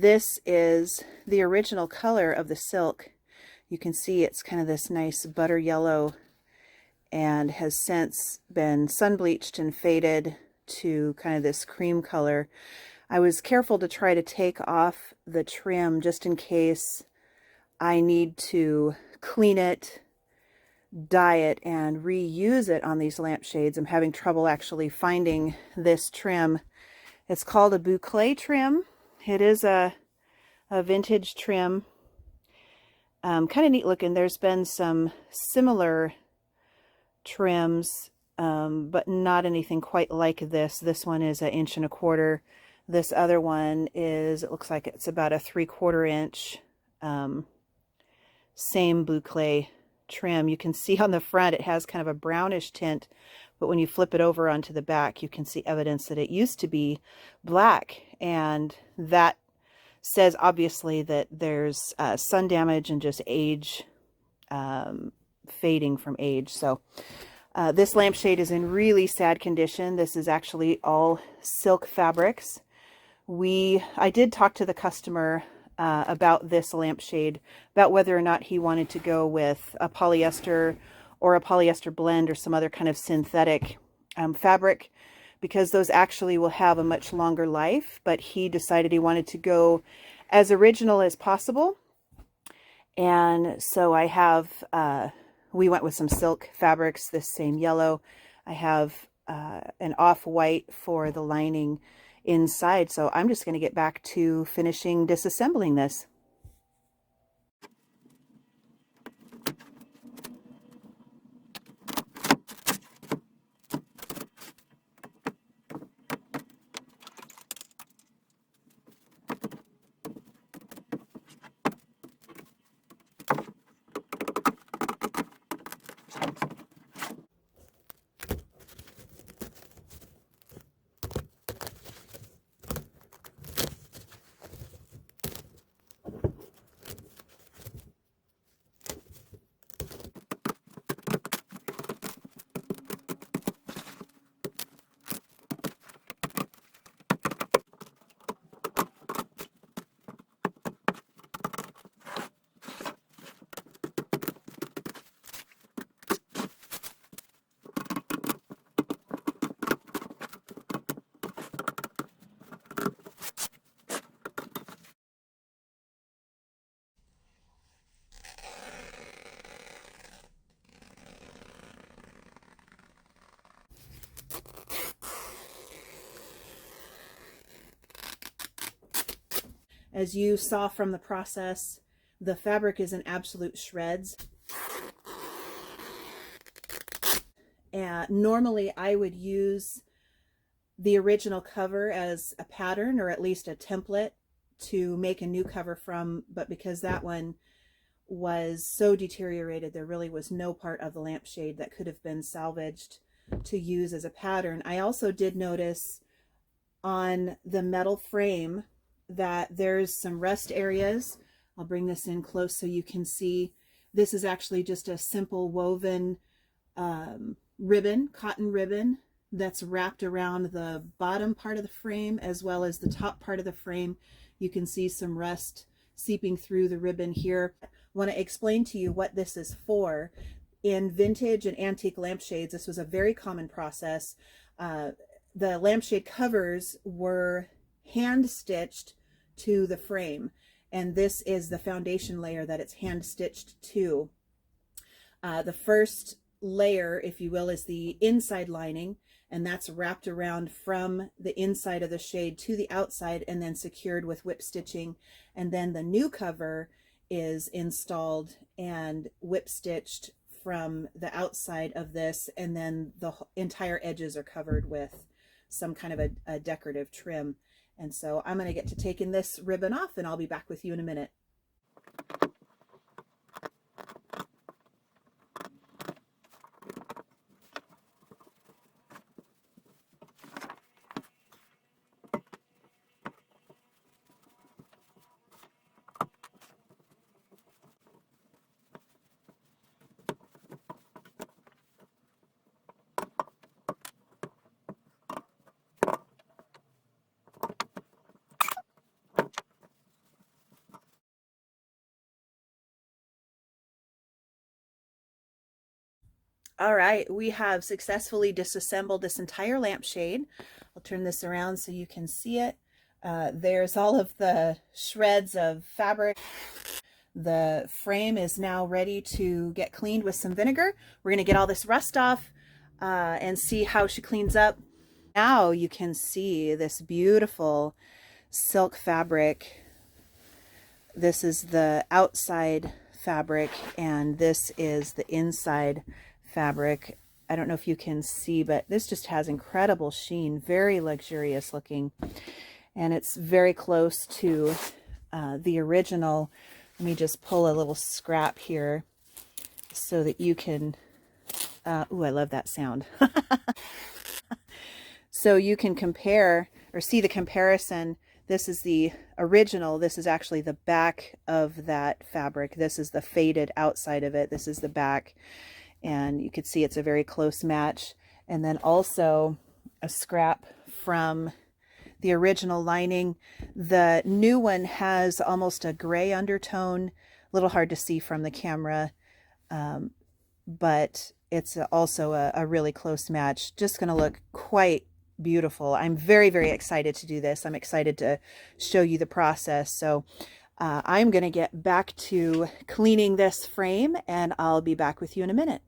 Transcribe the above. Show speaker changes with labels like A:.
A: This is the original color of the silk. You can see it's kind of this nice butter yellow and has since been sun bleached and faded to kind of this cream color. I was careful to try to take off the trim just in case I need to clean it, dye it, and reuse it on these lampshades. I'm having trouble actually finding this trim. It's called a boucle trim. It is a vintage trim. Kind of neat looking. There's been some similar trims, but not anything quite like this. This one is 1.25 inches. This other one is, it looks like it's about a 3/4 inch. Same boucle trim. You can see on the front it has kind of a brownish tint, but when you flip it over onto the back, you can see evidence that it used to be black, and that says obviously that there's sun damage and just age, fading from age. So this lampshade is in really sad condition. This is actually all silk fabrics. I did talk to the customer about this lampshade, about whether or not he wanted to go with a polyester or a polyester blend or some other kind of synthetic fabric, because those actually will have a much longer life. But he decided he wanted to go as original as possible. And so I have, we went with some silk fabrics, this same yellow. I have an off-white for the lining inside. So I'm just going to get back to finishing disassembling this. As you saw from the process, the fabric is in absolute shreds. And normally I would use the original cover as a pattern, or at least a template to make a new cover from, but because that one was so deteriorated, there really was no part of the lampshade that could have been salvaged to use as a pattern. I also did notice on the metal frame that there's some rust areas. I'll bring this in close so you can see. This is actually just a simple woven ribbon, cotton ribbon, that's wrapped around the bottom part of the frame as well as the top part of the frame. You can see some rust seeping through the ribbon here. I want to explain to you what this is for. In vintage and antique lampshades, this was a very common process. The lampshade covers were hand stitched to the frame, and this is the foundation layer that it's hand stitched to. The first layer, if you will, is the inside lining, and that's wrapped around from the inside of the shade to the outside and then secured with whip stitching. And then the new cover is installed and whip stitched from the outside of this, and then the entire edges are covered with some kind of a decorative trim. And so I'm going to get to taking this ribbon off, and I'll be back with you in a minute. All right, we have successfully disassembled this entire lampshade. I'll turn this around so you can see it. There's all of the shreds of fabric. The frame is now ready to get cleaned with some vinegar. We're going to get all this rust off and see how she cleans up. Now you can see this beautiful silk fabric. This is the outside fabric and this is the inside fabric. I don't know if you can see, but this just has incredible sheen, very luxurious looking, and it's very close to the original. Let me just pull a little scrap here so that you can, ooh, I love that sound. So you can compare or see the comparison. This is the original. This is actually the back of that fabric. This is the faded outside of it. This is the back. And you can see it's a very close match. And then also a scrap from the original lining. The new one has almost a gray undertone, a little hard to see from the camera, but it's also a really close match. Just going to look quite beautiful. I'm very, very excited to do this. I'm excited to show you the process. So I'm going to get back to cleaning this frame and I'll be back with you in a minute.